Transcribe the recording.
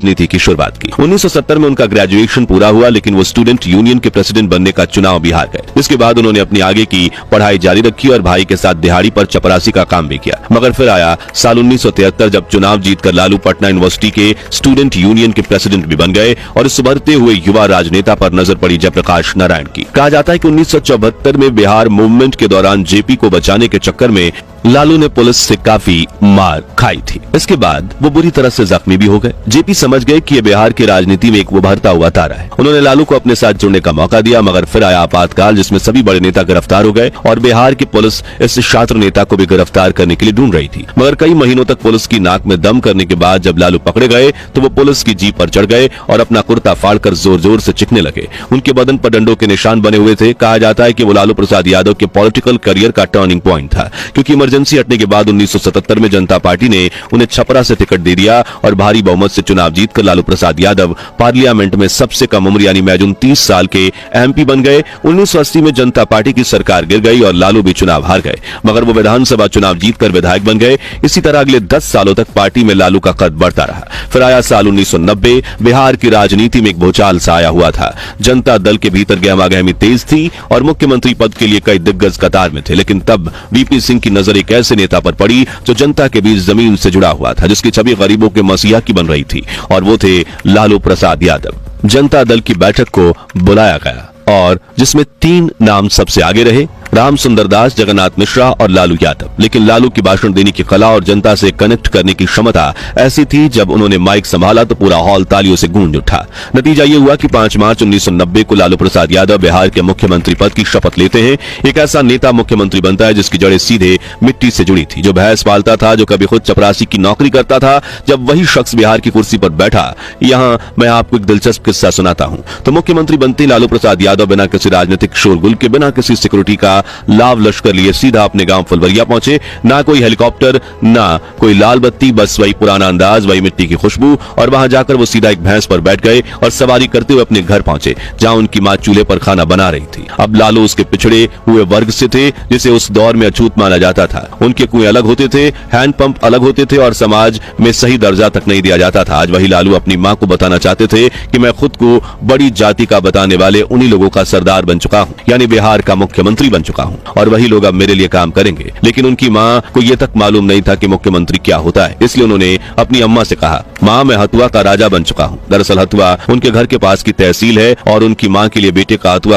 नीति की शुरुआत की। 1970 में उनका ग्रेजुएशन पूरा हुआ, लेकिन वो स्टूडेंट यूनियन के प्रेसिडेंट बनने का चुनाव बिहार गए। इसके बाद उन्होंने अपनी आगे की पढ़ाई जारी रखी और भाई के साथ दिहाड़ी पर चपरासी का काम भी किया। मगर फिर आया साल 1973, जब चुनाव जीतकर लालू पटना यूनिवर्सिटी के स्टूडेंट यूनियन के प्रेसिडेंट भी बन गए और इस उभरते हुए युवा राजनेता पर नजर पड़ी जयप्रकाश नारायण की। कहा जाता है कि 1974 में बिहार मूवमेंट के दौरान जेपी को बचाने के चक्कर में लालू ने पुलिस से काफी मार खाई थी। इसके बाद वो बुरी तरह से जख्मी भी हो गए। जेपी समझ गए कि ये बिहार की राजनीति में एक उभरता हुआ तारा है। उन्होंने लालू को अपने साथ जुड़ने का मौका दिया, मगर फिर आया आपातकाल, जिसमें सभी बड़े नेता गिरफ्तार हो गए और बिहार की पुलिस इस छात्र नेता को भी गिरफ्तार करने के लिए ढूंढ रही थी। मगर कई महीनों तक पुलिस की नाक में दम करने के बाद जब लालू पकड़े गए तो वो पुलिस की जीप पर चढ़ गए और अपना कुर्ता फाड़कर जोर जोर से चिखने लगे। उनके बदन पर डंडों के निशान बने हुए थे। कहा जाता है कि वो लालू प्रसाद यादव के पॉलिटिकल करियर का टर्निंग पॉइंट था, क्योंकि इमरजेंसी हटने के बाद 1977 में जनता पार्टी ने उन्हें छपरा से टिकट दे दिया और भारी बहुमत से चुनाव जीतकर लालू प्रसाद यादव पार्लियामेंट में सबसे कम उम्र यानी मैजून 30 साल के एमपी बन गए। 1980 में जनता पार्टी की सरकार गिर गई और लालू भी चुनाव हार गए, मगर वो विधानसभा चुनाव जीतकर विधायक बन गए। इसी तरह अगले 10 सालों तक पार्टी में लालू का कद बढ़ता रहा। फिर आया साल 1990। बिहार की राजनीति में एक भूचाल सा आया हुआ था। जनता दल के भीतर गहमागहमी तेज थी और मुख्यमंत्री पद के लिए कई दिग्गज कतार में थे, लेकिन तब वीपी सिंह की नजर एक ऐसे नेता पर पड़ी जो जनता के बीच जमीन से जुड़ा हुआ था, जिसकी छवि गरीबों के मसीहा की बन रही थी, और वो थे लालू प्रसाद यादव। जनता दल की बैठक को बुलाया गया और जिसमें 3 नाम सबसे आगे रहे, राम सुंदर दास, जगन्नाथ मिश्रा और लालू यादव। लेकिन लालू की भाषण देने की कला और जनता से कनेक्ट करने की क्षमता ऐसी थी, जब उन्होंने माइक संभाला तो पूरा हॉल तालियों से गूंज उठा। नतीजा ये हुआ कि 5 मार्च 1990 को लालू प्रसाद यादव बिहार के मुख्यमंत्री पद की शपथ लेते हैं। एक ऐसा नेता मुख्यमंत्री बनता है जिसकी जड़ें सीधे मिट्टी से जुड़ी थी, जो भैंस पालता था, जो कभी खुद चपरासी की नौकरी करता था। जब वही शख्स बिहार की कुर्सी पर बैठा, यहाँ मैं आपको एक दिलचस्प किस्सा सुनाता हूँ। तो मुख्यमंत्री बनते लालू प्रसाद यादव बिना किसी राजनीतिक शोरगुल के, बिना किसी सिक्योरिटी का लाभ लश्कर लिए सीधा अपने गांव फुलवरिया पहुंचे। ना कोई हेलीकॉप्टर, ना कोई लाल बत्ती, बस वही पुराना अंदाज, वही मिट्टी की खुशबू। और वहां जाकर वो सीधा एक भैंस पर बैठ गए और सवारी करते हुए अपने घर पहुंचे, जहां उनकी मां चूल्हे पर खाना बना रही थी। अब लालू उसके पिछड़े हुए वर्ग से थे, जिसे उस दौर में अछूत माना जाता था। उनके कुएं अलग होते थे, हैंडपंप अलग होते थे और समाज में सही दर्जा तक नहीं दिया जाता था। आज वही लालू अपनी मां को बताना चाहते थे कि मैं खुद को बड़ी जाति का बताने वाले उन्हीं लोगों का सरदार बन चुका हूं, यानी बिहार का मुख्यमंत्री बन चुका हूं, और वही लोग अब मेरे लिए काम करेंगे। लेकिन उनकी मां को यह तक मालूम नहीं था कि मुख्यमंत्री क्या होता है, इसलिए उन्होंने अपनी अम्मा से कहा, मां मैं हथुआ का राजा बन चुका हूं। दरअसल हथुआ उनके घर के पास की तहसील है और उनकी मां के लिए बेटे का हथुआ